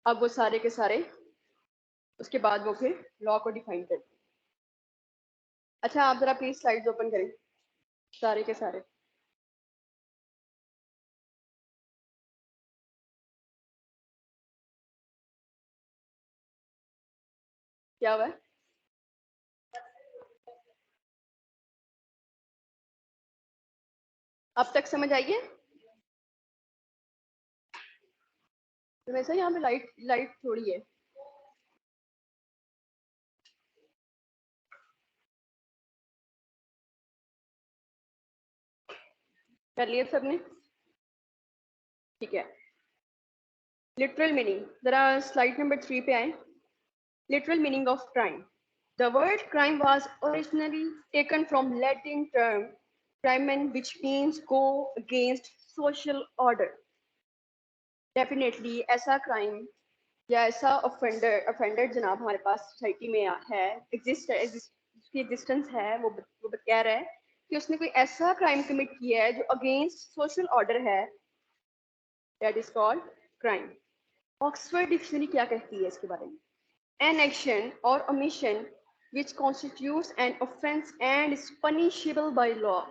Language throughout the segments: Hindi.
अब वो सारे के सारे उसके बाद वो फिर लॉ को डिफाइन करते हैं। अच्छा आप जरा प्लीज स्लाइड्स ओपन करें सारे के सारे। क्या हुआ है? अब तक समझ आई है? तो वैसे यहाँ पे लाइट लाइट थोड़ी है। कर लिया सबने? ठीक है। लिटरल मीनिंग, जरा स्लाइड नंबर 3 पे आए। Literal meaning of crime. The word crime was originally taken from Latin term crimen, which means go against social order. Definitely ऐसा crime या ऐसा offender जनाब हमारे पास सोसाइटी में है, उसकी एग्जिस्टेंस है, वो कह रहा है कि उसने कोई ऐसा क्राइम कमिट किया है जो अगेंस्ट सोशल ऑर्डर है, that is called crime. Oxford dictionary क्या कहती है इसके बारे में? An action or omission which constitutes an offense and is punishable by law।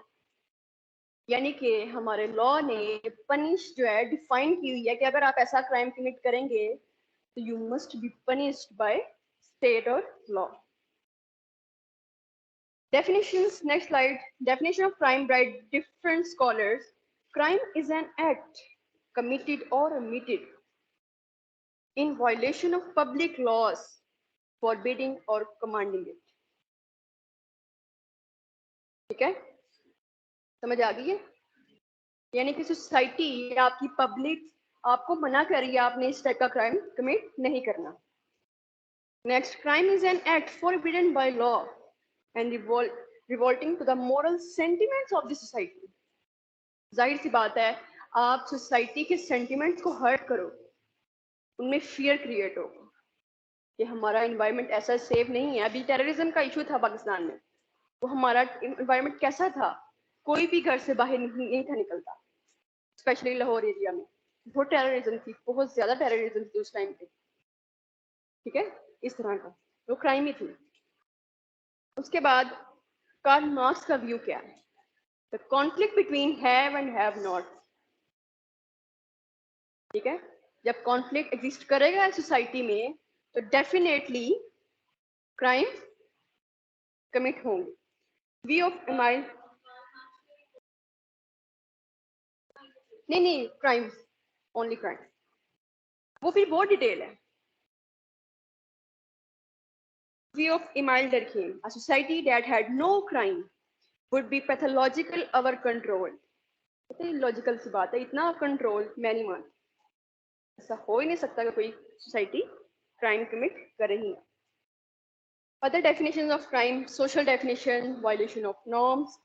यानी कि हमारे लॉ ने पनिश जो है डिफाइन की हुई है कि अगर आप ऐसा क्राइम कमिट करेंगे तो you must be punished by state और law. Definitions, next slide. Definition of crime by different scholars. Crime is an act committed or omitted in violation of public laws forbidding or commanding it। ठीक है, समझ आ गई है? यानी कि सोसाइटी या आपकी पब्लिक आपको मना कर रही है आपने इस टाइप का क्राइम कमिट नहीं करना। Next, crime is an act forbidden by law and revolting to the moral sentiments of the society. जाहिर सी बात है, आप सोसाइटी के सेंटिमेंट्स को हर्ट करो, उनमें फियर क्रिएट हो कि हमारा इन्वायरमेंट ऐसा सेफ नहीं है। अभी टेररिज्म का इशू था पाकिस्तान में, वो हमारा इन्वायरमेंट कैसा था? कोई भी घर से बाहर नहीं था निकलता, स्पेशली लाहौर एरिया में बहुत टेररिज्म थी, बहुत ज्यादा टेररिज्म थी उस टाइम पे। ठीक है, इस तरह का वो क्राइम ही थी। उसके बाद कार्ल मार्क्स का व्यू क्या है? The conflict between have and have not. ठीक है, जब कॉन्फ्लिक्ट एग्जिस्ट करेगा सोसाइटी में तो डेफिनेटली क्राइम कमिट होंगे। व्यू ऑफ एमाइल, नहीं क्राइम, ओनली क्राइम, वो फिर बहुत डिटेल है। View of Emile Durkheim, a society that had no crime would be pathological over control। Logical सी बात है, इतना कंट्रोल मैं नहीं मानती, ऐसा हो ही नहीं सकता कि कोई सोसाइटी क्राइम कमिट कर रही है। Other definition of crime, social definition, violation of norms,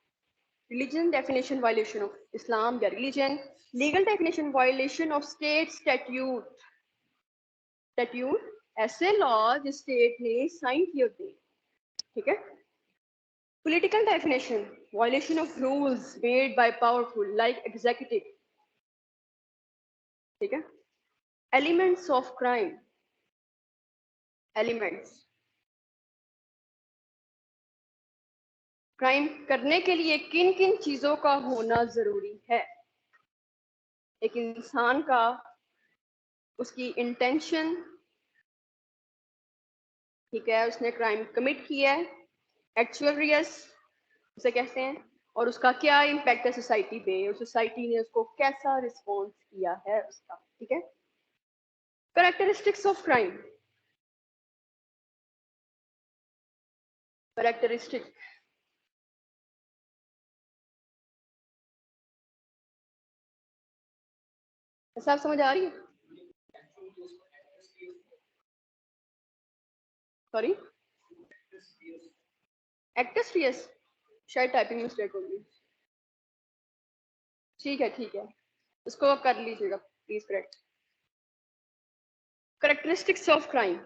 religion definition, violation of Islam या religion, legal definition, violation of state statute, statute ऐसे लॉ जो स्टेट ने साइन किए होते हैं। ठीक है, political definition, violation of rules made by powerful like executive। ठीक है, elements of crime, elements, crime करने के लिए किन किन चीजों का होना जरूरी है? एक इंसान का, उसकी इंटेंशन, ठीक है, उसने क्राइम कमिट किया है, एक्चुअल रियस उसे कहते हैं, और उसका क्या इम्पैक्ट है सोसाइटी पे, और सोसाइटी ने उसको कैसा रिस्पॉन्स किया है उसका। ठीक है, कैरेक्टरिस्टिक्स ऑफ क्राइम, कैरेक्टरिस्टिक, सब समझ आ रही है? सॉरी, एक्टस रियस, शायद टाइपिंग मिस्टेक होगी। ठीक है, उसको कर लीजिएगा please correct. Characteristics of crime,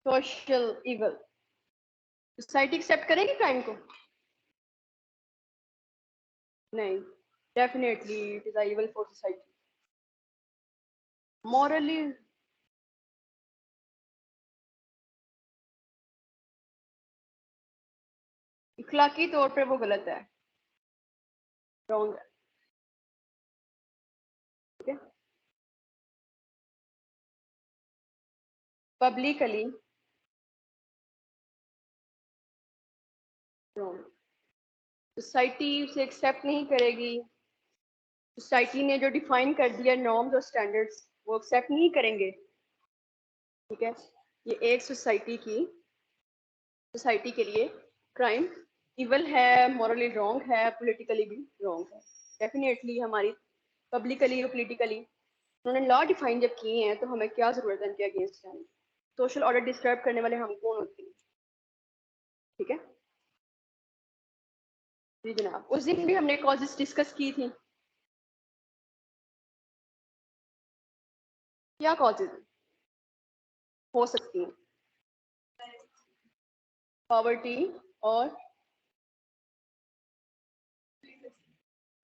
social evil, society accept करेगी क्राइम को? नहीं, definitely it is evil for society. Morally इखलाकी तौर पे वो गलत है, रॉन्ग है। ठीक है, पब्लिकली रॉन्ग। सोसाइटी उसे एक्सेप्ट नहीं करेगी। सोसाइटी ने जो डिफाइन कर दिया नॉर्म्स और स्टैंडर्ड्स, वो एक्सेप्ट नहीं करेंगे। ठीक है, ये एक सोसाइटी के लिए क्राइम इवल है, मॉरली रॉन्ग है, पॉलिटिकली भी रॉन्ग है। डेफिनेटली हमारी पब्लिकली और पॉलिटिकली उन्होंने लॉ डिफाइन जब किए हैं, तो हमें क्या जरूरत है उनके अगेंस्ट जाने। सोशल ऑर्डर डिस्टर्ब करने वाले हम कौन होते हैं? ठीक है जी जनाब, उस दिन भी हमने कॉजेस डिस्कस की थी। क्या कॉजेज हो सकती हैं? पॉवर्टी और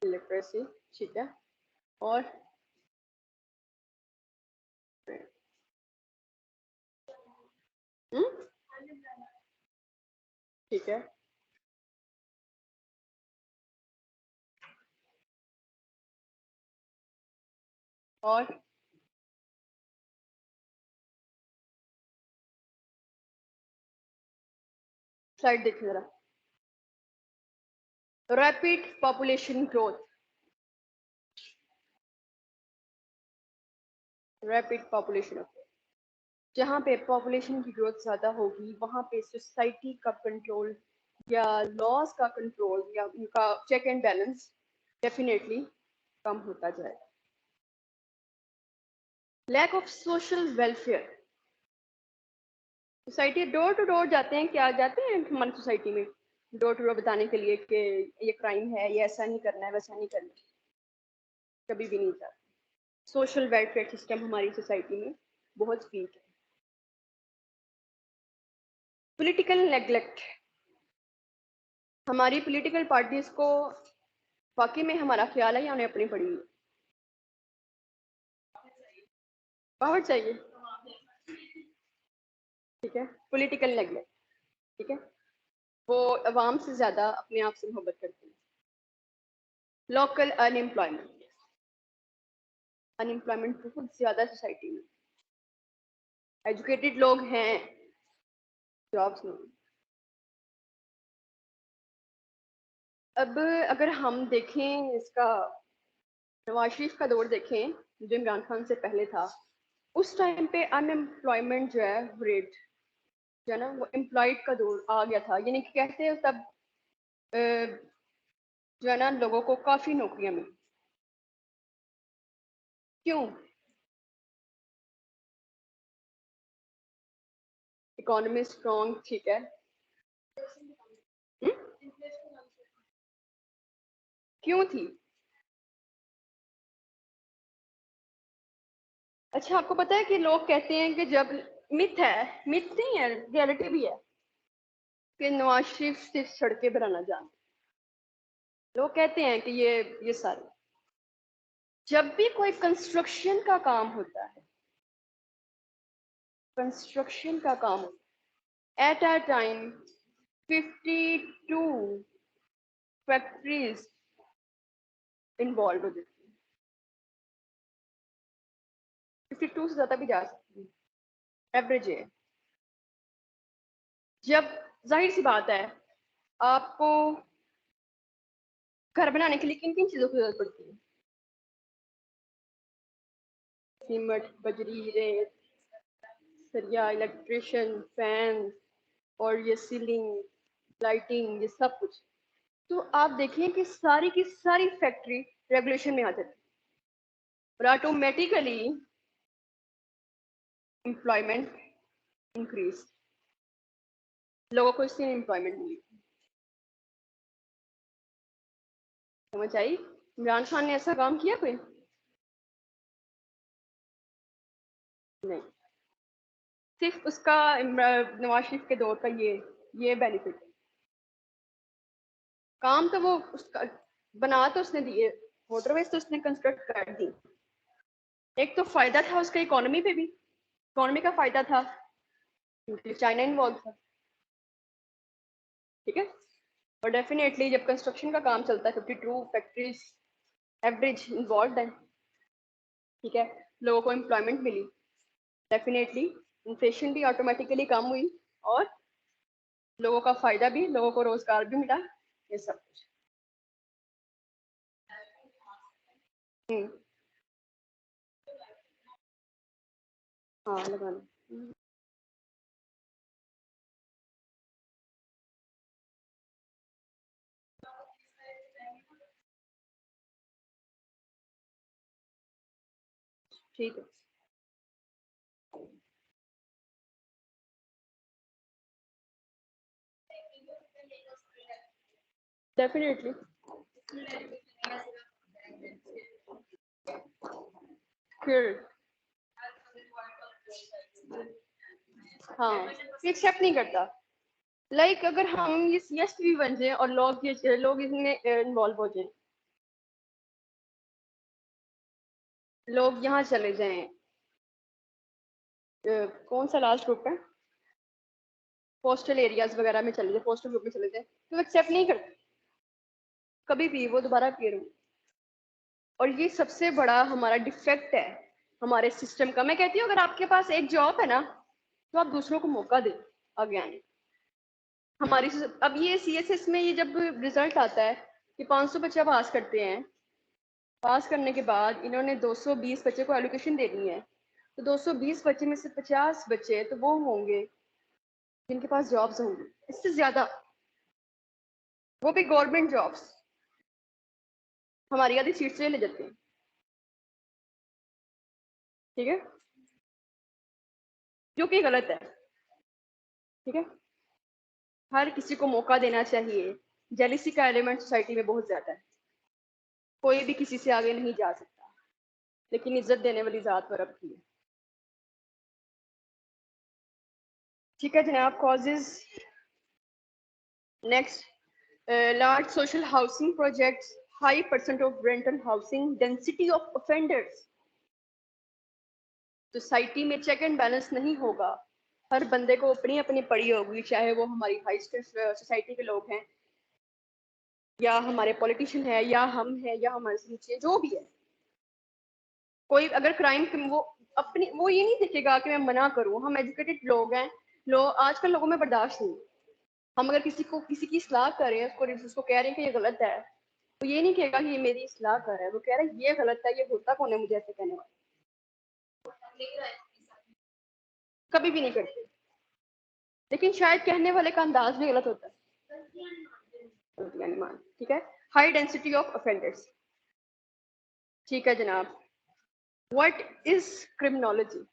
लिटरेसी। ठीक है, और ठीक है, और स्लाइड देखिए जरा। Rapid population growth, rapid population, जहाँ पे पॉपुलेशन की ग्रोथ ज़्यादा होगी वहाँ पे सोसाइटी का कंट्रोल या लॉज का कंट्रोल या उनका चेक एंड बैलेंस डेफिनेटली कम होता जाएगा। Lack of social welfare, society door to door जाते हैं, क्या जाते हैं हमारी सोसाइटी में डोर टू डोर बताने के लिए कि ये क्राइम है, ये ऐसा नहीं करना है, वैसा नहीं करना है, कभी भी नहीं जाते। सोशल वेलफेयर सिस्टम हमारी सोसाइटी में बहुत वीक है। पॉलिटिकल नेग्लेक्ट, हमारी पॉलिटिकल पार्टीज को वाकई में हमारा ख्याल है या उन्हें अपनी पड़ी पावर चाहिए। ठीक है, पॉलिटिकल नेगलेक्ट। ठीक है, वो अवाम से ज़्यादा अपने आप से मोहब्बत करते हैं। लोकल अनएम्प्लॉयमेंट, अनएम्प्लॉयमेंट बहुत ज़्यादा सोसाइटी में, एजुकेटेड लोग हैं, जॉब्स नहीं। अब अगर हम देखें इसका, नवाज शरीफ का दौर देखें जो इमरान खान से पहले था, उस टाइम पे अनएम्प्लॉयमेंट जो है रेट जो है ना, वो एम्प्लॉयड का दौर आ गया था, यानी कि कहते हैं तब जो है ना लोगों को काफ़ी नौकरियां मिली। क्यों? इकोनॉमी स्ट्रॉन्ग, ठीक है। हुँ? क्यों थी? अच्छा, आपको पता है कि लोग कहते हैं कि जब मिथ है, मिथ नहीं है, रियलिटी भी है कि नवाज शरीफ सिर्फ सड़कें बनाना जानते। लोग कहते हैं कि ये सारे, जब भी कोई कंस्ट्रक्शन का काम होता है, कंस्ट्रक्शन का काम at a time 52 factories involve हो जाती है। 52 से ज्यादा भी जा सकती है, एवरेज है। जब जाहिर सी बात है, आपको घर बनाने के लिए किन किन चीजों की जरूरत पड़ती है? सीमेंट, बजरी, रेत, सरिया, इलेक्ट्रिशियन, फैन और ये सीलिंग, लाइटिंग, ये सब कुछ। तो आप देखिए कि सारी की सारी फैक्ट्री रेगुलेशन में आ जाती है और ऑटोमेटिकली एम्प्लॉयमेंट इंक्रीज, लोगों को इससे एम्प्लॉयमेंट मिली। समझ आई? इमरान खान ने ऐसा काम किया कोई? नहीं, सिर्फ उसका नवाज शरीफ के दौर का ये बेनिफिट। काम तो वो उसका बना तो उसने दिए, मोटरवेज तो उसने कंस्ट्रक्ट कर दी। एक तो फायदा था उसका इकोनॉमी पे भी, इकोनॉमी का फायदा था क्योंकि चाइना इन्वॉल्व था, ठीक है। और डेफिनेटली जब कंस्ट्रक्शन का काम चलता है 52 फैक्ट्रीज एवरेज इन्वॉल्व है, ठीक है, लोगों को एम्प्लॉयमेंट मिली, डेफिनेटली इन्फ्लेशन भी ऑटोमेटिकली कम हुई और लोगों का फायदा भी, लोगों को रोजगार भी मिला, ये सब कुछ। हाँ लगाना। ठीक है, डेफिनेटली। फिर हाँ, ये एक्सेप्ट नहीं करता। लाइक अगर हम ये यस भी बन जाए और लोग इसमें इन्वॉल्व हो जाए, लोग यहाँ चले जाएं, कौन सा लास्ट ग्रुप है, कोस्टल एरियाज वगैरह में चले जाए, कोस्टल ग्रुप में चले जाए, तो एक्सेप्ट नहीं करते कभी भी, वो दोबारा अपीयर हो। और ये सबसे बड़ा हमारा डिफेक्ट है हमारे सिस्टम का। मैं कहती हूँ अगर आपके पास एक जॉब है ना, तो आप दूसरों को मौका दें आगे आने। हमारी अब ये सीएसएस में ये जब रिजल्ट आता है कि 500 बच्चा पास करते हैं, पास करने के बाद इन्होंने 220 बच्चे को एलोकेशन देनी है, तो 220 बच्चे में से 50 बच्चे तो वो होंगे जिनके पास जॉब्स होंगी, इससे ज्यादा, वो भी गवर्नमेंट जॉब्स, हमारी आधी सीट से ले जाते हैं, ठीक है, जो कि गलत है, ठीक है। हर किसी को मौका देना चाहिए। जेलिसी का एलिमेंट सोसाइटी में बहुत ज्यादा है, कोई भी किसी से आगे नहीं जा सकता, लेकिन इज्जत देने वाली जात पर अब की है, ठीक है जनाब। Causes next, large social housing projects, high percent of rental housing, density of offenders. Society में चेक एंड बैलेंस नहीं होगा, हर बंदे को अपनी अपनी पड़ी होगी, चाहे वो हमारी हाई स्टेट सोसाइटी के लोग हैं या हमारे पॉलिटिशियन है या हम हैं या हमारे से नीचे जो भी है। कोई अगर क्राइम वो अपनी वो ये नहीं देखेगा कि मैं मना करूं, हम एजुकेटेड लोग हैं, लोग आजकल लोगों में बर्दाश्त नहीं। हम अगर किसी की सलाह कर रहे हैं, उसको कह रहे हैं कि ये गलत है, तो ये नहीं कहेगा कि ये मेरी सलाह कर रहा है, वो कह रहा है ये गलत है, ये होता कौन है मुझे ऐसे कहने वाला, कभी भी नहीं करते। लेकिन शायद कहने वाले का अंदाज भी गलत होता है, ठीक है। हाई डेंसिटी ऑफ ऑफेंडर्स, ठीक है जनाब। What is criminology?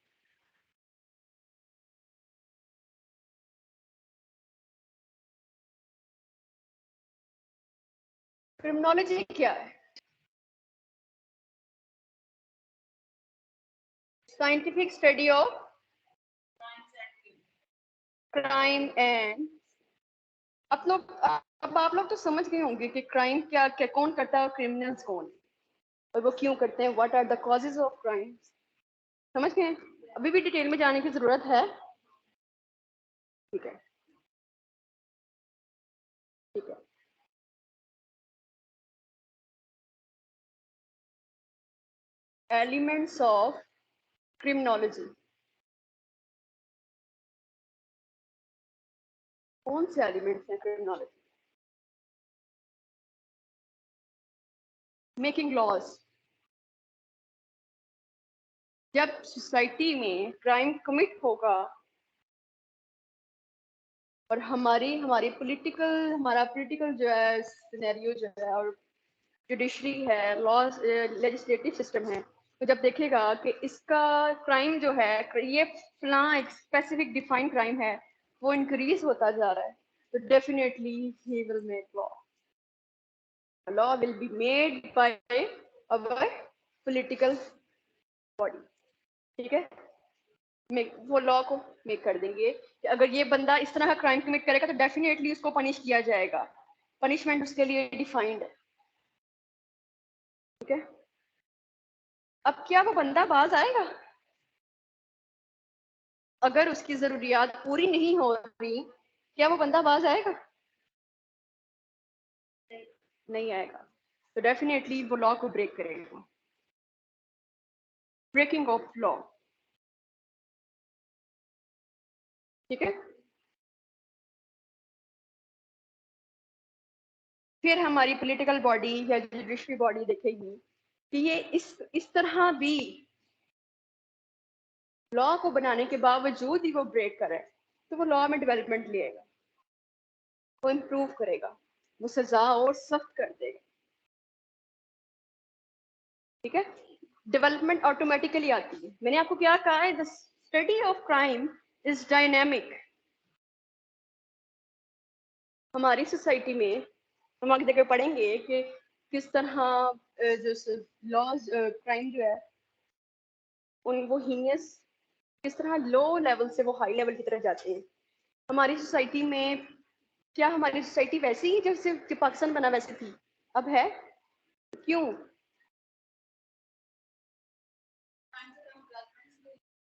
क्रिमिनोलॉजी क्या है? Scientific study of crime and, अब आप लोग तो समझ गए होंगे कि क्राइम क्या कौन करता है और क्रिमिनल्स कौन है और वो क्यों करते हैं, what are the causes of crime, समझ गए? अभी भी डिटेल में जाने की जरूरत है? ठीक है, ठीक है। एलिमेंट्स ऑफ क्रिमिनोलॉजी, कौन से एलिमेंट्स हैं क्रिमिनोलॉजी? मेकिंग लॉज, जब सोसाइटी में क्राइम कमिट होगा और हमारी हमारा पॉलिटिकल जो है सिनेरियो जो है और जुडिशरी है, लॉ लेजिस्लेटिव सिस्टम है, तो जब देखेगा कि इसका क्राइम जो है ये फला एक स्पेसिफिक डिफाइंड क्राइम है, वो इंक्रीज होता जा रहा है, तो definitely he will make law, law will be made by our political body, ठीक है। वो लॉ को मेक कर देंगे कि अगर ये बंदा इस तरह का क्राइम कमिट करेगा तो डेफिनेटली उसको पनिश किया जाएगा, पनिशमेंट उसके लिए डिफाइंड है, अब क्या वो बंदा बाज आएगा? अगर उसकी जरूरियात पूरी नहीं हो रही, क्या वो बंदा बाज आएगा? नहीं आएगा। तो डेफिनेटली वो लॉ को ब्रेक करेगा। ब्रेकिंग ऑफ लॉ, ठीक है। फिर हमारी पॉलिटिकल बॉडी या जुडिशरी बॉडी देखेगी कि ये इस तरह भी लॉ को बनाने के बावजूद ही वो ब्रेक करे, तो वो लॉ में डेवलपमेंट लेगा, वो इम्प्रूव करेगा, वो सजा और सख्त कर देगा, ठीक है। डेवलपमेंट ऑटोमेटिकली आती है। मैंने आपको क्या कहा है, the study of crime is dynamic. हमारी सोसाइटी में हम आगे जगह पढ़ेंगे कि किस तरह जो लॉज क्राइम जो है उन वो हीनियस किस तरह लो लेवल से वो हाई लेवल की तरफ जाते हैं। हमारी सोसाइटी में, क्या हमारी सोसाइटी वैसी ही जैसे पाकिस्तान बना वैसे थी अब है? क्यों?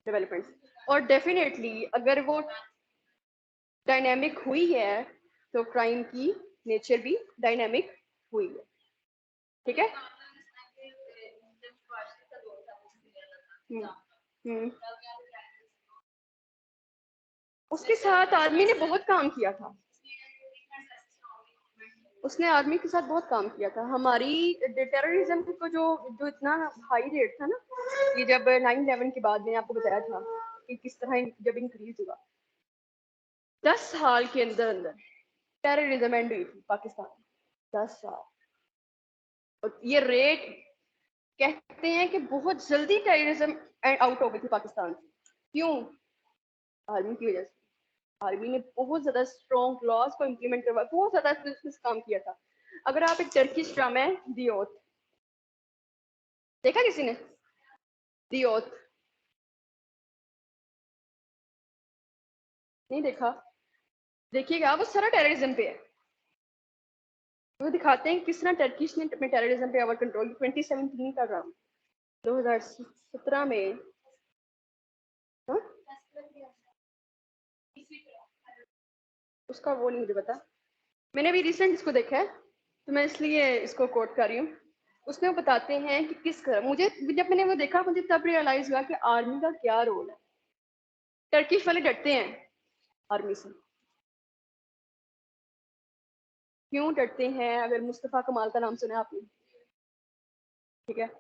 डेवलपमेंट। और डेफिनेटली अगर वो डायनेमिक हुई है तो क्राइम की नेचर भी डायनेमिक हुई है, ठीक है। हम्म, हम्म। उसके साथ आर्मी ने बहुत काम किया था, उसने आर्मी के साथ बहुत काम किया था। हमारी टेररिज्म को जो जो इतना हाई रेट था ना, ये जब 9/11 के बाद मैंने आपको बताया था कि किस तरह जब इंक्रीज हुआ, 10 साल के अंदर अंदर टेररिज्म एंड हुई थी पाकिस्तान, 10 साल। और ये रेट कहते हैं कि बहुत जल्दी टेररिज्म आउट हो गई थी पाकिस्तान से। क्यों? आर्मी की वजह से। आर्मी ने बहुत ज्यादा स्ट्रॉन्ग लॉज को इम्प्लीमेंट करवाया, बहुत ज्यादा काम किया था। अगर आप एक टर्किश ड्रामा है दी ओथ, देखा किसी ने? दी ओथ नहीं देखा? देखिएगा, वो सारा टेररिज्म पे है। वो दिखाते हैं किस तरह टर्किश ने अपने टेररिज्म पे ओवर कंट्रोल। 2017 का ड्रामा, 2017 में। हाँ? उसका वो नहीं मुझे पता, मैंने अभी रिसेंट इसको देखा है तो मैं इसलिए इसको कोट कर रही हूँ। उसमें वो बताते हैं कि किस तरह, मुझे जब मैंने वो देखा मुझे तब रियलाइज हुआ कि आर्मी का क्या रोल है। टर्किश वाले डरते हैं आर्मी से। क्यों डरते हैं? अगर मुस्तफा कमाल का नाम सुना है आपने, ठीक है,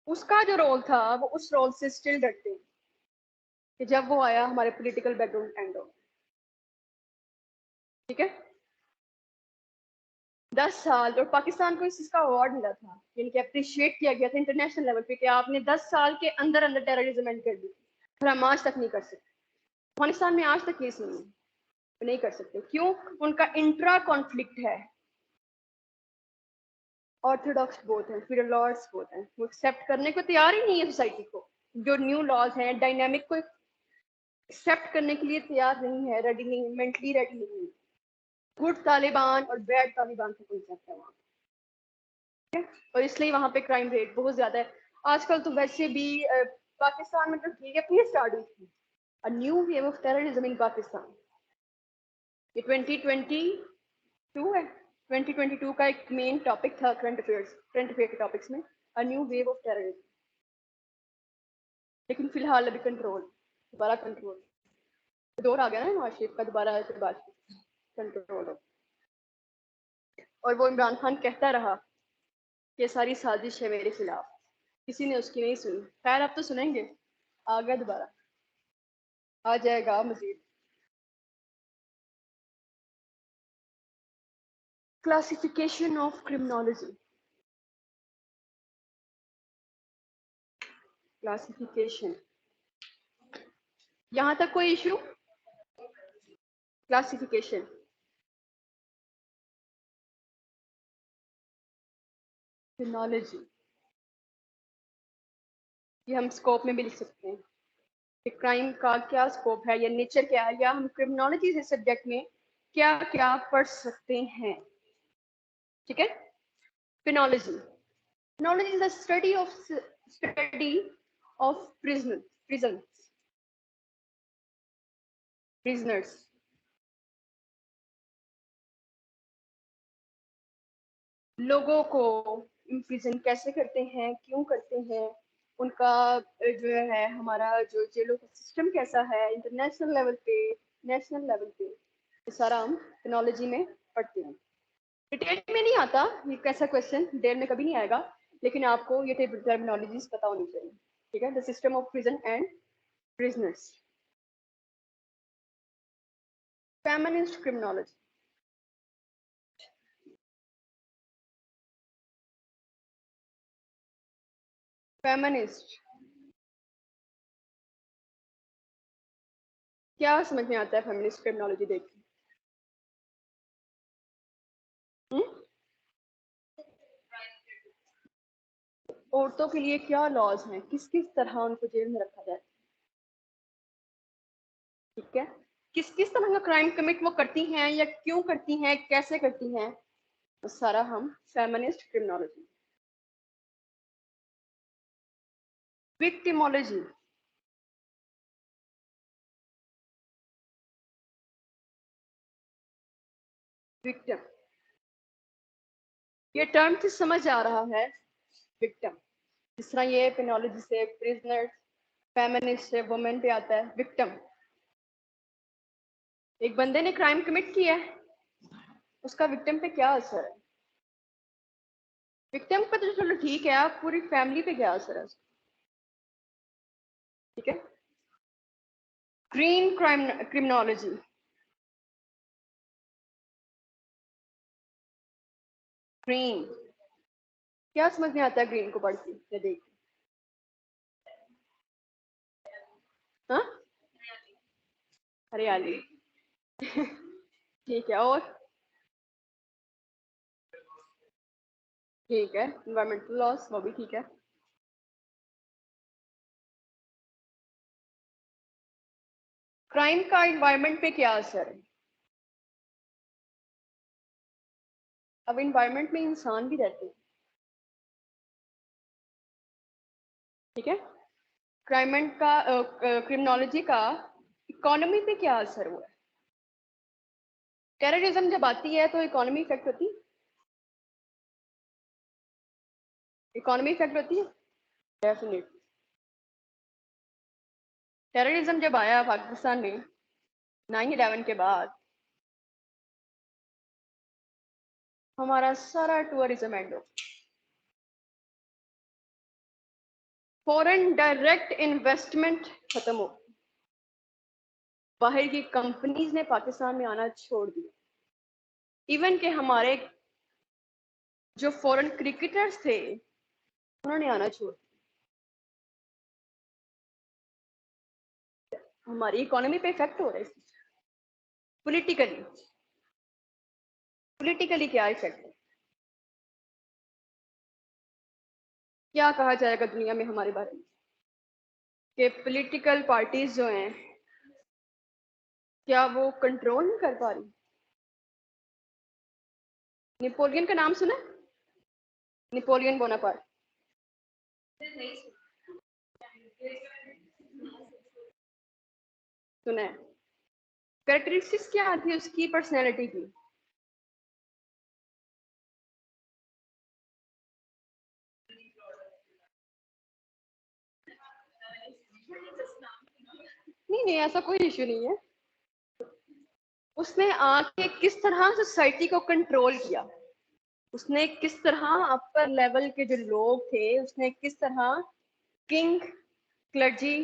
उसका जो रोल था वो उस रोल से स्टिल डरते हैं कि जब वो आया हमारे पॉलिटिकल बैकग्राउंड एंड हो, ठीक है। 10 साल, और पाकिस्तान को इसका अवार्ड मिला था, यानी कि अप्रिशिएट किया गया था इंटरनेशनल लेवल पे कि आपने 10 साल के अंदर अंदर टेररिज्म एंड कर दी। और हम आज तक नहीं कर सकते, अफगानिस्तान में आज तक केस नहीं कर सकते। क्यों? उनका इंट्रा कॉन्फ्लिक्ट है, ऑर्थोडॉक्स बहुत है, फिर लॉर्ड्स बहुत हैं, वो एक्सेप्ट करने को तैयार ही नहीं है सोसाइटी को। जो न्यू लॉज हैं डायनामिक को एक्सेप्ट करने के लिए तैयार नहीं है, रेडी नहीं, मेंटली रेडी नहीं है। गुड तालिबान और बैड तालिबान का कॉन्सेप्ट है वहाँ, और इसलिए वहाँ पे क्राइम रेट बहुत ज्यादा है। आजकल तो वैसे भी पाकिस्तान में तो ठीक है, फिर स्टार्ट हुई थी a new wave of terrorism in Pakistan. ये 2022 है, 2022 का एक मेन टॉपिक था करंट अफेयर के टॉपिक्स में, a new wave of terrorism. लेकिन फिलहाल अभी दोबारा कंट्रोल, दौर आ गया ना नवाज शरीफ का, दोबारा कंट्रोल हो। और वो इमरान खान कहता रहा कि सारी साजिश है मेरे खिलाफ, किसी ने उसकी नहीं सुनी। खैर अब तो सुनेंगे, आ गया दोबारा, आ जाएगा मजीद। क्लासिफिकेशन ऑफ क्रिमिनोलॉजी, क्लासिफिकेशन, यहाँ तक कोई इशू? क्लासिफिकेशन, क्रिमिनोलॉजी, ये हम स्कोप में भी लिख सकते हैं कि क्राइम का क्या स्कोप है या नेचर क्या है, या हम क्रिमिनोलॉजी से सब्जेक्ट में क्या क्या पढ़ सकते हैं, ठीक है। Criminology, criminology is the study of study of prisoners. लोगों को इम्प्रिजन कैसे करते हैं, क्यों करते हैं, उनका जो है हमारा जो जेलों का सिस्टम कैसा है इंटरनेशनल लेवल पे, नेशनल लेवल पे, ये सारा हम पेनोलॉजी में पढ़ते हैं। डिटेल में नहीं आता ये कैसा क्वेश्चन, डिटेल में कभी नहीं आएगा, लेकिन आपको ये टर्मिनोलॉजीज पता होनी चाहिए। ठीक है, the system of prison and prisoners. Feminist criminology, feminist क्या समझ में आता है फेमिनिस्ट क्रिमिनोलॉजी देख के? औरतों के लिए क्या लॉज हैं, किस किस तरह उनको जेल में रखा जाए, ठीक है, किस किस तरह का क्राइम कमिट वो करती हैं या क्यों करती हैं, कैसे करती हैं, तो सारा हम फेमिनिस्ट क्रिमिनोलॉजी। विक्टिमोलॉजी, विक्टिम, ये टर्म से समझ आ रहा है विक्टिम, जिस तरह ये पेनोलॉजी से प्रिजनर, फेमिनिस्ट से वुमेन पे आता है विक्टिम। एक बंदे ने क्राइम कमिट किया है, उसका विक्टिम पे क्या असर है? विक्टिम पे तो चलो ठीक है, आप पूरी फैमिली पे क्या असर है, ठीक है। ग्रीन क्राइम क्रिमिनोलॉजी, ग्रीन क्या समझ में आता है ग्रीन को पढ़ के देख? हाँ, हरियाली ठीक है, और ठीक है, इन्वायरमेंटल लॉस वो भी ठीक है। क्राइम का इन्वायरमेंट पे क्या असर है? अब इन्वायरमेंट में इंसान भी रहते हैं, ठीक है। क्राइमेंट का क्रिमिनोलॉजी का इकोनॉमी पे क्या असर हुआ है? टेररिज्म जब आती है तो इकोनॉमी इफेक्ट होती है, इकोनॉमी इफेक्ट होती है डेफिनेटली। टेररिज्म जब आया पाकिस्तान में 9/11 के बाद, हमारा सारा टूरिज्म एंड हो, फॉरेन डायरेक्ट इन्वेस्टमेंट खत्म हो, बाहर की कंपनीज ने पाकिस्तान में आना छोड़ दिया। इवन के हमारे जो फॉरेन क्रिकेटर्स थे उन्होंने आना छोड़ दिया। हमारी इकोनॉमी पे इफेक्ट हो रहा है। पॉलिटिकली, पॉलिटिकली क्या इफेक्ट है, क्या कहा जाएगा दुनिया में हमारे बारे में कि पॉलिटिकल पार्टीज जो हैं क्या वो कंट्रोल नहीं कर पा रही? नेपोलियन का नाम सुना? नेपोलियन बोनापार्ट सुना है? कैरेक्टरिस्टिक्स क्या थी उसकी पर्सनैलिटी की? नहीं नहीं, ऐसा कोई इशू नहीं है। उसने आके किस तरह सोसाइटी को कंट्रोल किया, उसने किस तरह अपर लेवल के जो लोग थे, उसने किस तरह किंग, क्लर्जी,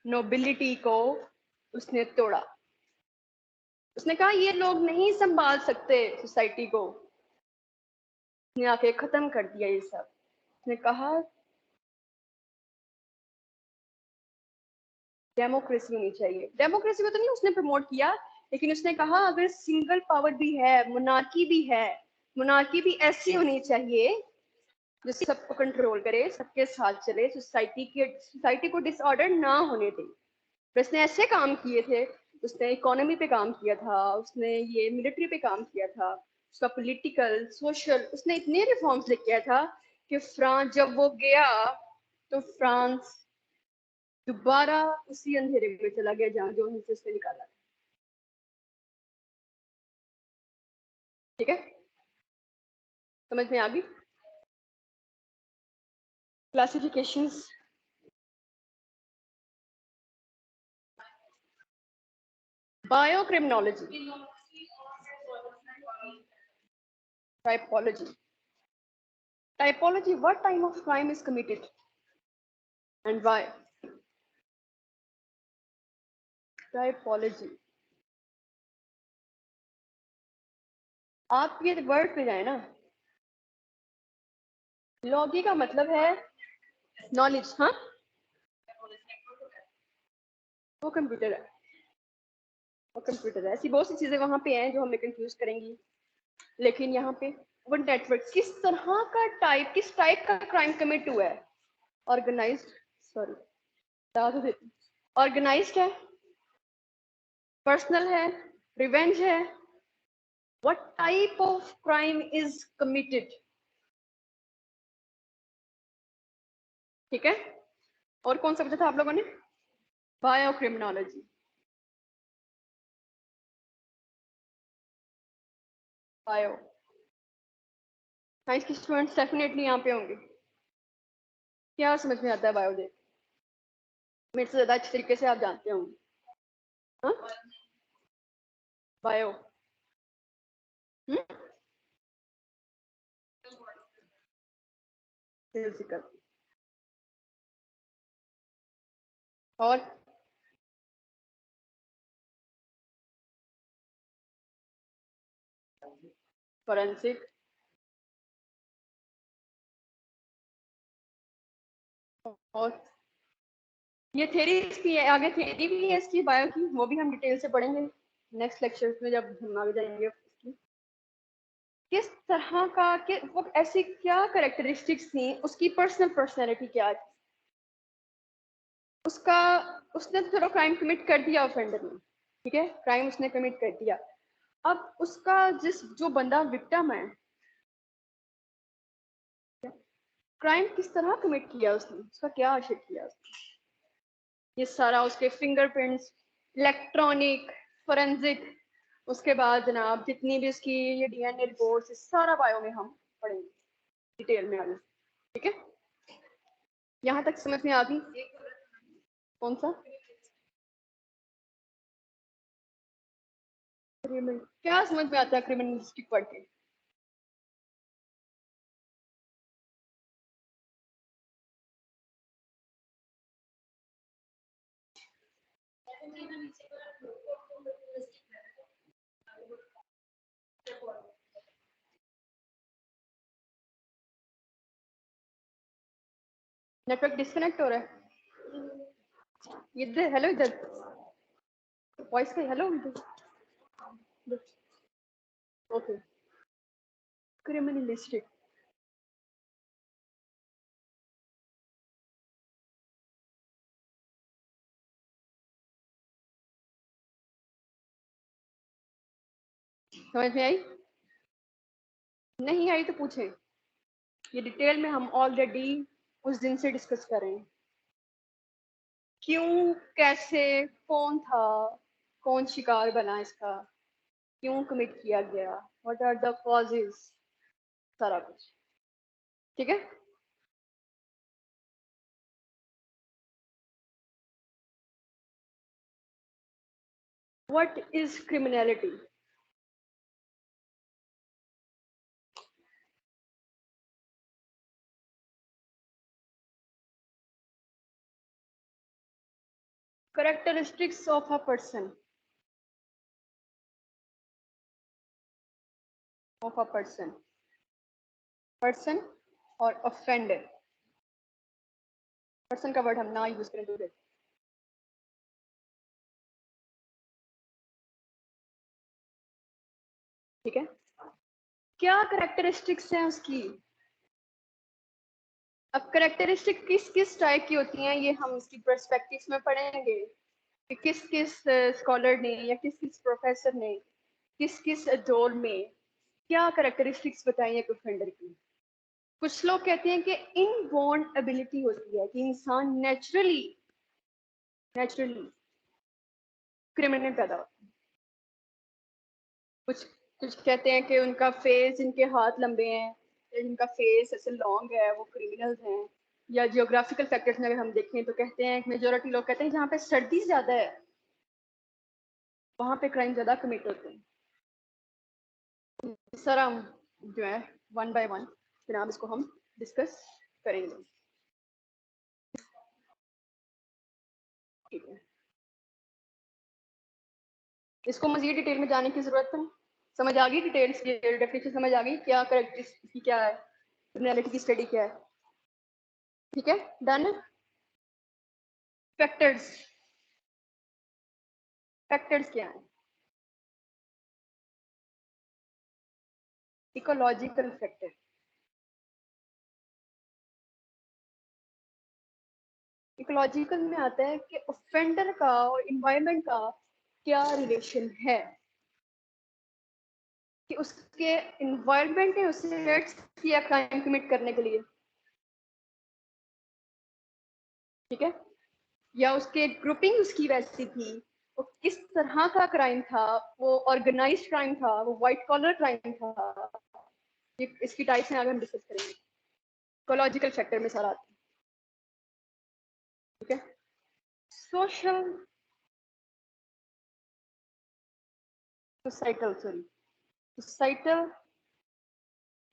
नोबिलिटी को उसने तोड़ा। उसने कहा ये लोग नहीं संभाल सकते सोसाइटी को, उसने आके खत्म कर दिया ये सब। उसने कहा डेमोक्रेसी होनी चाहिए। डेमोक्रेसी को तो नहीं उसने प्रमोट किया, लेकिन उसने कहा अगर सिंगल पावर भी है, मोनार्की भी है, मोनार्की भी ऐसी होनी चाहिए जो सबको कंट्रोल करे, सबके साथ चले, सोसाइटी को डिसऑर्डर ना होने दे। उसने ऐसे काम किए थे, उसने इकोनॉमी पे काम किया था, उसने ये मिलिट्री पे काम किया था, उसका पॉलिटिकल सोशल, उसने इतने रिफॉर्म्स लेके आया था कि फ्रांस जब वो गया तो फ्रांस दोबारा उसी अंधेरे में चला गया जहां जो हमसे उसने निकाला। ठीक है, समझ में आ गई? Classifications, biocriminology, typology. Typology, what type of crime is committed and why? Typology. आप ये वर्ड पे जाए ना, लॉगी का मतलब है नॉलेज। हाँ, वो कंप्यूटर है, वो कंप्यूटर है। ऐसी बहुत सी चीजें वहां पे हैं जो हमें कंफ्यूज करेंगी, लेकिन यहाँ पे वो नेटवर्क किस तरह का टाइप, किस टाइप का क्राइम कमिट हुआ है। ऑर्गेनाइज्ड, सॉरी बता दो, ऑर्गेनाइज्ड है, पर्सनल है, रिवेंज है, what type of crime is committed. ठीक है, और कौन सा पूछा था आप लोगों ने? बायोक्रिमिनोलॉजी। बायो, साइंस के स्टूडेंट्स डेफिनेटली यहाँ पे होंगे। क्या समझ में आता है बायो देख? मेरे से ज्यादा अच्छे तरीके से आप जानते होंगे। हाँ, बायो, फिजिकल, और फोरेंसिक, और ये थ्योरी इसकी है, आगे थ्योरी भी है इसकी बायो की, वो भी हम डिटेल से पढ़ेंगे नेक्स्ट लेक्चर्स में जब हम आगे जाएंगे। किस तरह का कि वो ऐसी क्या कैरेक्टरिस्टिक्स थी, उसकी पर्सनैलिटी क्या थी, उसका, उसने तो चलो क्राइम कमिट कर दिया ऑफेंडर ने, ठीक है, क्राइम उसने कमिट कर दिया। अब उसका जो बंदा विक्टिम है, क्राइम किस तरह कमिट किया उसने, उसका क्या आशिक किया उसने, ये सारा उसके फिंगरप्रिंट्स, इलेक्ट्रॉनिक, फोरेंसिक, उसके बाद जनाब जितनी भी उसकी ये डीएनए रिपोर्ट्स, सारा बायो में हम पढ़ेंगे डिटेल में आगे। ठीक है, यहाँ तक समझ में आ गई? कौन सा क्रिमिनल, क्या समझ में आता है क्रिमिनलिस्टिक पढ़ के? नेटवर्क डिस्कनेक्ट हो रहा है इधर, हेलो इधर, वॉइस का हेलो इधर, ओके। क्रिमिनलिस्टिक, समझ में आई? नहीं आई तो पूछे, ये डिटेल में हम ऑलरेडी उस दिन से डिस्कस कर रहे हैं। क्यों, कैसे, कौन था, कौन शिकार बना इसका, क्यों कमिट किया गया, व्हाट आर द कॉजेज, सारा कुछ। ठीक है, what is criminality? characteristics of a person, of a person, person और offender, person का वर्ड हम ना यूज करें तो बेहतर। ठीक है, क्या करेक्टरिस्टिक्स हैं उसकी? अब करेक्टरिस्टिक किस किस टाइप की होती हैं, ये हम इसकी पर्सपेक्टिव्स में पढ़ेंगे कि किस किस स्कॉलर ने या किस किस प्रोफेसर ने किस किस दौर में क्या करेक्टरिस्टिक्स बताई है ऑफेंडर की। कुछ लोग कहते हैं कि इनबॉर्न एबिलिटी होती है कि इंसान नेचुरली क्रिमिनल पैदा होता है। कुछ कुछ कहते हैं कि उनका फेस, इनके हाथ लंबे हैं, इनका फेस ऐसे लॉन्ग है, वो क्रिमिनल्स हैं। या जियोग्राफिकल फैक्टर्स में अगर हम देखें तो कहते हैं, मेजोरिटी लोग कहते हैं जहाँ पे सर्दी ज्यादा है वहाँ पे क्राइम ज्यादा कमिट होते हैं। सर हम जो है वन बाय वन जनाब इसको हम डिस्कस करेंगे। ठीक है, इसको मजीद डिटेल में जाने की जरूरत है। समझ आ गई डिटेल्स की डेफिनेशन, समझ आ गई क्या करेक्टरिस्टिक क्या है, क्रिमिनलिटी की स्टडी क्या है। ठीक है, डन। फैक्टर्स, फैक्टर्स क्या है? इकोलॉजिकल फैक्टर, इकोलॉजिकल में आता है कि ऑफेंडर का और इन्वायरमेंट का क्या रिलेशन है, कि उसके इन्वायरमेंट ने उसे किया क्राइम कमिट करने के लिए। ठीक है, या उसके ग्रुपिंग उसकी वैसी थी, वो किस तरह का क्राइम था, वो ऑर्गेनाइज्ड क्राइम था, वो व्हाइट कॉलर क्राइम था। ये इसकी टाइप्स में आगे हम डिस्कस करेंगे। इकोलॉजिकल फैक्टर में सारा आता है। ठीक है, सोशल, सोसाइटल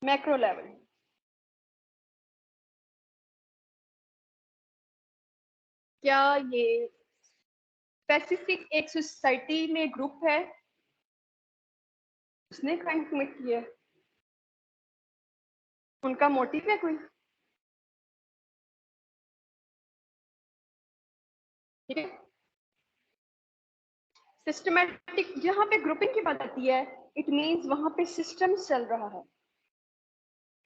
मैक्रो लेवल। क्या ये स्पेसिफिक एक सोसाइटी में ग्रुप है उसने क्राइम कमिट किया है, उनका मोटिव है कोई? ठीक है, सिस्टमैटिक, जहां पे ग्रुपिंग की बात आती है इट मींस वहां पे सिस्टम चल रहा है,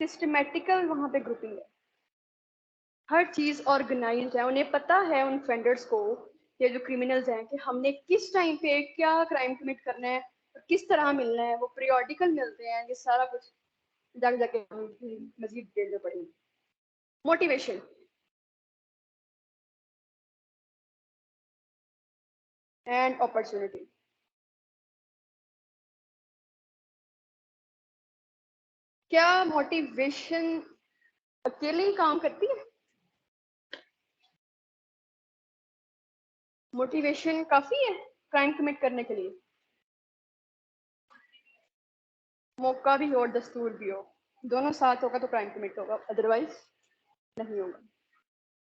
सिस्टमैटिकल वहां पे ग्रुपिंग है, हर चीज ऑर्गेनाइज्ड है, उन्हें पता है उन फेंडर्स को, ये जो क्रिमिनल्स हैं, कि हमने किस टाइम पे क्या क्राइम कमिट करना है और किस तरह मिलना है, वो पीरियोडिकल मिलते हैं, ये सारा कुछ जाके जाके हम मजीद डिटेल में पढ़ेंगे। Motivation, and opportunity. क्या मोटिवेशन अकेले ही काम करती है? मोटिवेशन काफी है क्राइम कमिट करने के लिए? मौका भी हो और दस्तूर भी हो, दोनों साथ होगा तो क्राइम कमिट होगा, अदरवाइज नहीं होगा।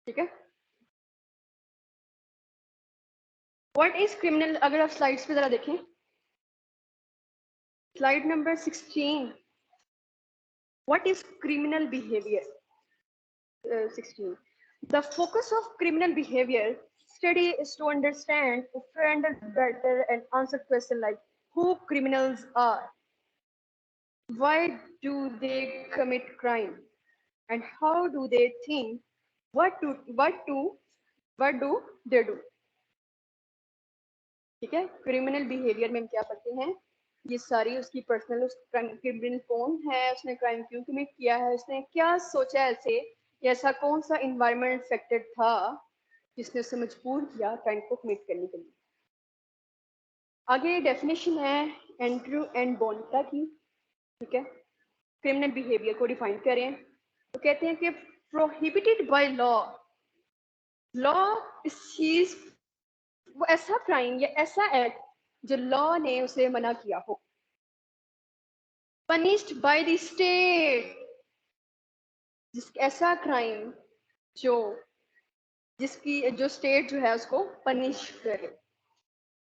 ठीक है, व्हाट इज क्रिमिनल, अगर आप स्लाइड्स पे जरा देखें, slide number 16, what is criminal behaviour. 16, the focus of criminal behavior study is to understand offenders better and answer questions like who criminals are, why do they commit crime, and how do they think, what do they do। ठीक है, क्रिमिनल बिहेवियर में हम क्या पढ़ते हैं, ये सारी उसकी पर्सनल, उस क्रिमिनल कौन है, उसने क्राइम क्यों कमिट किया है, उसने क्या सोचा ऐसे, ऐसा कौन सा इन्वायरमेंट फैक्टर था जिसने उसे मजबूर किया क्राइम को कमिट करने के लिए। आगे डेफिनेशन है एंड्रयू एंड बोंटा की। ठीक है, क्रिमिनल बिहेवियर को डिफाइन करें तो कहते हैं कि प्रोहिबिटेड बाय लॉ, लॉ इस चीज, वो ऐसा क्राइम या ऐसा एक्ट जो लॉ ने उसे मना किया हो। पनिश्ड बाय द स्टेट, ऐसा क्राइम जो जिसकी जो स्टेट जो है उसको पनिश करे।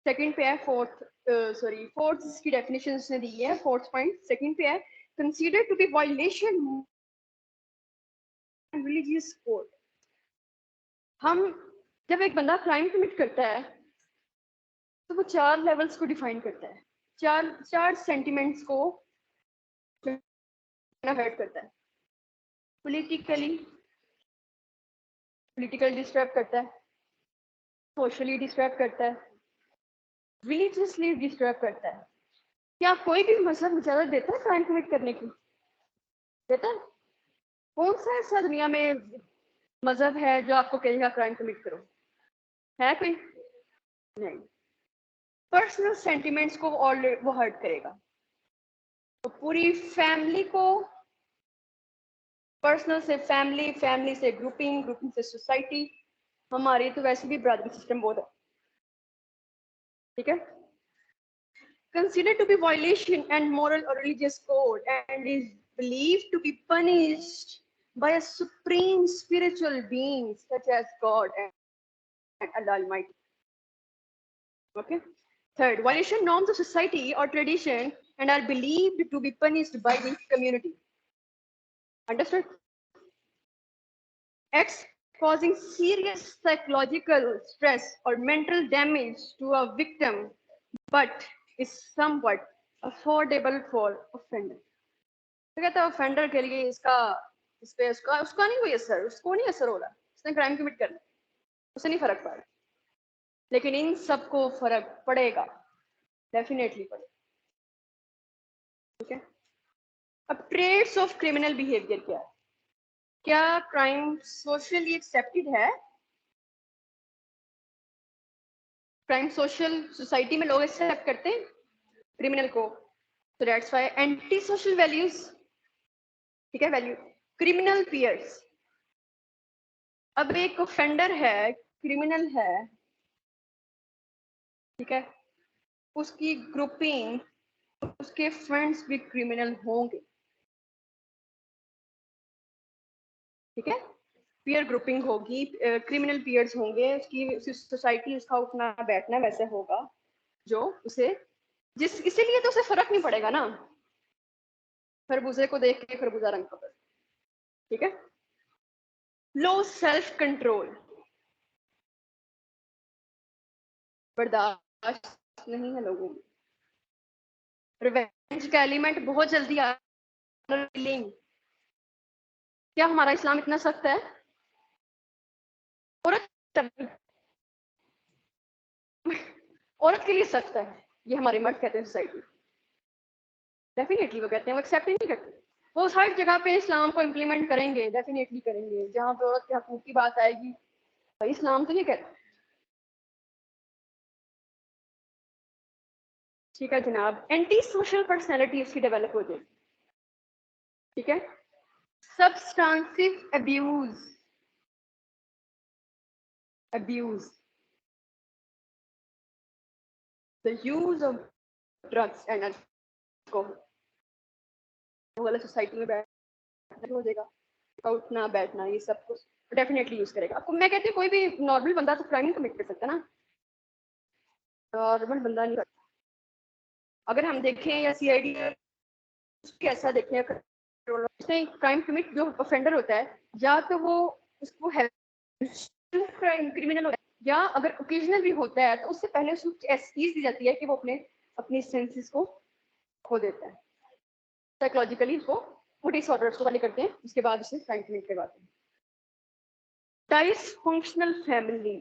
सेकंड पे है फोर्थ इसकी डेफिनेशन उसने दी है, फोर्थ पॉइंट सेकंड पे है, consider to be violation religious code. हम जब एक बंदा क्राइम कमिट करता है तो वो 4 लेवल्स को डिफाइन करता है, चार सेंटिमेंट्स को हर्ट करता है। पॉलिटिकल डिस्टर्ब करता है, सोशली डिस्टर्ब करता है, रिलीजियसली डिस्टर्ब करता है। क्या कोई भी मजहब इजाजत देता है क्राइम कमिट करने की? देता है? कौन सा ऐसा दुनिया में मजहब है जो आपको कहेगा क्राइम कमिट करो? है कोई? नहीं। पर्सनल सेंटिमेंट्स को और वो हर्ट करेगा, तो पूरी फैमिली को, पर्सनल से फैमिली, फैमिली से ग्रुपिंग, ग्रुपिंग से सोसाइटी, हमारी तो वैसे भी ब्रदरिंग सिस्टम बहुत है, ठीक है। Considered to be violation and moral or religious code and is believed to be punished by a supreme spiritual being such as God and Allah Almighty. Okay. Third, violation norms of society or tradition and are believed to be punished by the community. Understood? Acts causing serious psychological stress or mental damage to a victim, but is somewhat affordable for offender. तो कहता है ऑफेंडर के लिए इसका, इस पे उसका उसका नहीं कोई असर, उसको नहीं असर हो रहा, उसने क्राइम कमिट कर, उसे नहीं फर्क पड़ रहा, लेकिन इन सबको फर्क पड़ेगा, डेफिनेटली पड़ेगा, ठीक है। अब ट्रेड्स ऑफ क्रिमिनल बिहेवियर क्या है? क्या क्राइम सोशली एक्सेप्टेड है? क्राइम सोशल सोसाइटी में लोग एक्सेप्ट करते हैं क्रिमिनल को, तो that's why anti social values, ठीक है, वैल्यू क्रिमिनल पियर्स। अब एक ऑफेंडर है, क्रिमिनल है, ठीक है, उसकी ग्रुपिंग, उसके फ्रेंड्स भी क्रिमिनल होंगे, ठीक है, पीयर ग्रुपिंग होगी, क्रिमिनल पीयर्स होंगे, उसकी सोसाइटी, उसका उठना बैठना वैसे होगा जो उसे, जिस इसीलिए तो उसे फर्क नहीं पड़ेगा ना, खरबूजे को देख के खरबूजा रंग का, ठीक है। लो सेल्फ कंट्रोल, बर्दाश्त नहीं है लोगों में, रिवेंज का एलिमेंट बहुत जल्दी आ, क्या हमारा इस्लाम इतना सख्त है? औरत औरत के लिए सख्त है, ये हमारे मर्द कहते हैं सोसाइटी, डेफिनेटली वो कहते हैं, वो एक्सेप्ट नहीं करते, वो हर जगह पे इस्लाम को इम्प्लीमेंट करेंगे, डेफिनेटली करेंगे, जहां पे औरत के हकूक की बात आएगी, भाई इस्लाम तो ये कहता है, ठीक है जनाब। एंटी सोशल पर्सनैलिटी उसकी डेवलप हो जाएगी, ठीक है। Substantive abuse, abuse, the use of drugs and alcohol, वो वाला सोसाइटी में बैठ हो जाएगा, उठना बैठना ये सब कुछ डेफिनेटली यूज करेगा। आपको मैं कहती हूँ कोई भी नॉर्मल बंदा तो क्राइम कमिट कर सकता है ना, नॉर्मल बंदा नहीं करता। अगर हम देखें या सीआईडी ऐसा देखें, क्राइम कमिट जो ऑफेंडर होता है, या तो वो उसको क्राइम क्रिमिनल होता है, या अगर ओकेजनल भी होता है तो उससे पहले उसको एक्सक्यूज दी जाती है कि वो अपने अपनी सेंसेस को खो देता है, साइकोलॉजिकली उसको वो डिसऑर्डर उसको वाले करते हैं, उसके बाद उसे क्राइम कमिट करवाते हैं। डाइसफंक्शनल फैमिली,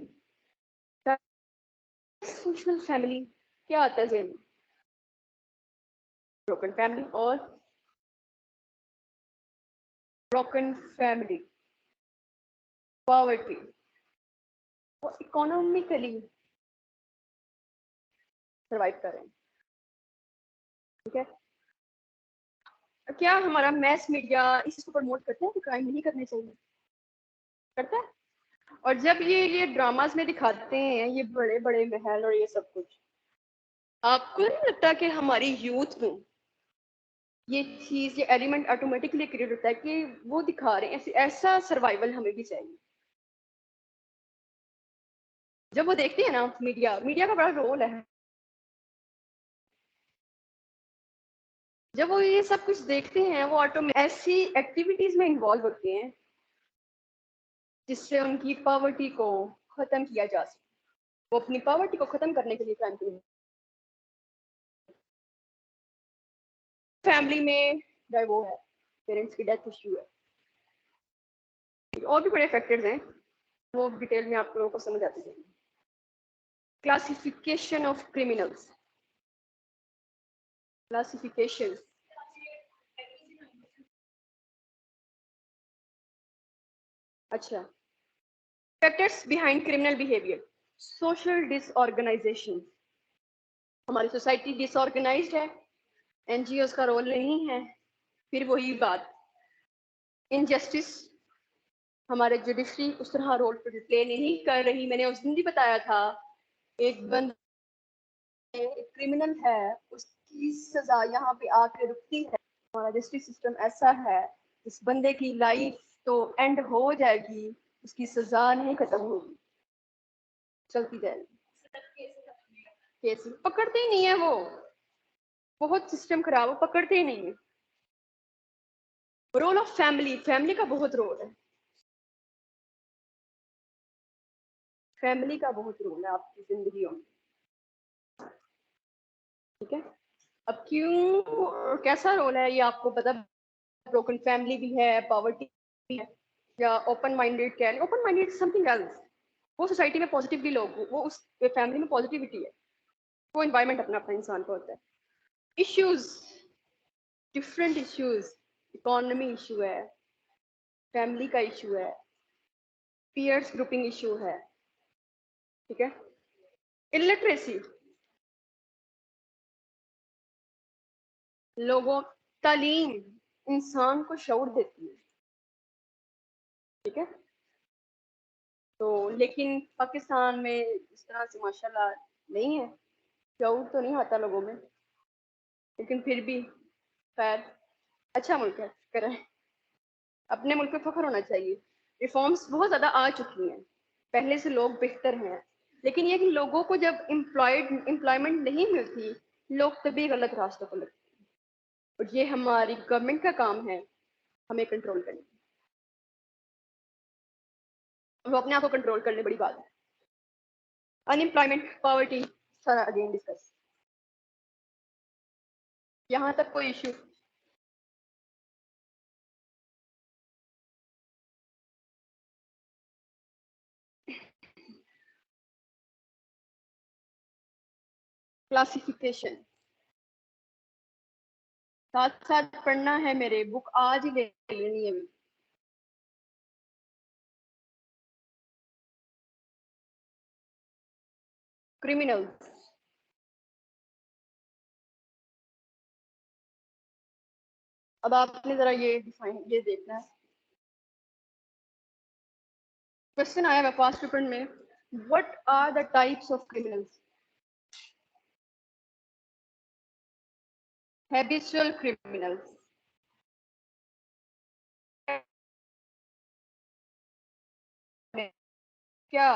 डाइसफंक्शनल फैमिली क्या आता है जेल में? ब्रोकन फैमिली, और ब्रोकन फैमिली, पॉवर्टी, वो इकोनॉमिकली सर्वाइव कर रहे हैं, ठीक है। क्या हमारा मैस मीडिया इसको प्रमोट करते हैं कि क्राइम नहीं करने चाहिए? करता है। और जब ये ड्रामास में दिखाते हैं ये बड़े बड़े महल और ये सब कुछ, आपको नहीं लगता कि हमारी यूथ में ये चीज, ये एलिमेंट ऑटोमेटिकली क्रिएट होता है कि वो दिखा रहे हैं ऐसा सर्वाइवल हमें भी चाहिए? जब वो देखते हैं ना, मीडिया, मीडिया का बड़ा रोल है, जब वो ये सब कुछ देखते हैं वो ऑटोमेटिक ऐसी एक्टिविटीज में इन्वॉल्व होते हैं जिससे उनकी पॉवर्टी को खत्म किया जा सके, वो अपनी पॉवर्टी को खत्म करने के लिए क्राइम करें। फैमिली में वो है, पेरेंट्स की डेथ इश्यू है, और भी बड़े फैक्टर्स हैं, वो डिटेल में आप लोगों को समझ आती है। क्लासिफिकेशन ऑफ क्रिमिनल्स, क्लासिफिकेशन, अच्छा, factors behind criminal behaviour, social disorganisation, हमारी सोसाइटी डिसऑर्गेनाइज्ड है, एनजीओ का रोल नहीं है, फिर वही बात, इनजस्टिस, हमारे जुडिशरी उस तरह रोल प्ले नहीं कर रही। मैंने उस दिन भी बताया था, एक बंदा क्रिमिनल है, उसकी सजा यहाँ पे आके रुकती है। हमारा जस्टिस सिस्टम ऐसा है, इस बंदे की लाइफ तो एंड हो जाएगी, उसकी सजा नहीं खत्म होगी, चलती जाएगी। केस पकड़ते ही नहीं है वो, बहुत सिस्टम खराब, वो पकड़ते ही नहीं है। रोल ऑफ फैमिली, फैमिली का बहुत रोल है, फैमिली का बहुत रोल है आपकी जिंदगी में, ठीक है। अब क्यों, कैसा रोल है ये आपको पता, ब्रोकन फैमिली भी है, पॉवर्टी भी है, या ओपन माइंडेड, क्या है ओपन माइंडेड, समथिंग एल्स। वो सोसाइटी में पॉजिटिवली लोग, वो उस फैमिली में पॉजिटिविटी है, वो एनवायरनमेंट अपना अपना इंसान को होता है। Issues, different issues, economy issue है, फैमिली का इशू है, पीयर्स ग्रुपिंग इशू है, ठीक है। इलिटरेसी, लोगों, तालीम इंसान को शऊर देती है, ठीक है। तो लेकिन पाकिस्तान में इस तरह से माशाल्लाह नहीं है, शऊर तो नहीं आता लोगों में, लेकिन फिर भी खैर अच्छा मुल्क है, करें, अपने मुल्क पे फख्र होना चाहिए। रिफॉर्म्स बहुत ज़्यादा आ चुकी हैं, पहले से लोग बेहतर हैं, लेकिन ये कि लोगों को जब एम्प्लॉयमेंट नहीं मिलती, लोग तभी गलत रास्तों पर लगते हैं, और ये हमारी गवर्नमेंट का काम है हमें कंट्रोल करना, वो अपने आप को कंट्रोल करने बड़ी बात है। अनएम्प्लॉयमेंट, पॉवर्टी, सारा अगेन डिस्कस, यहाँ तक कोई इशू। क्लासिफिकेशन साथ साथ पढ़ना है, मेरे बुक आज ही ले लेनी है। क्रिमिनल, अब आपने जरा ये डिफाइन, ये देखना है, क्वेश्चन आया है पास्ट पेपर में, what are the types of criminals, habitual criminals, क्या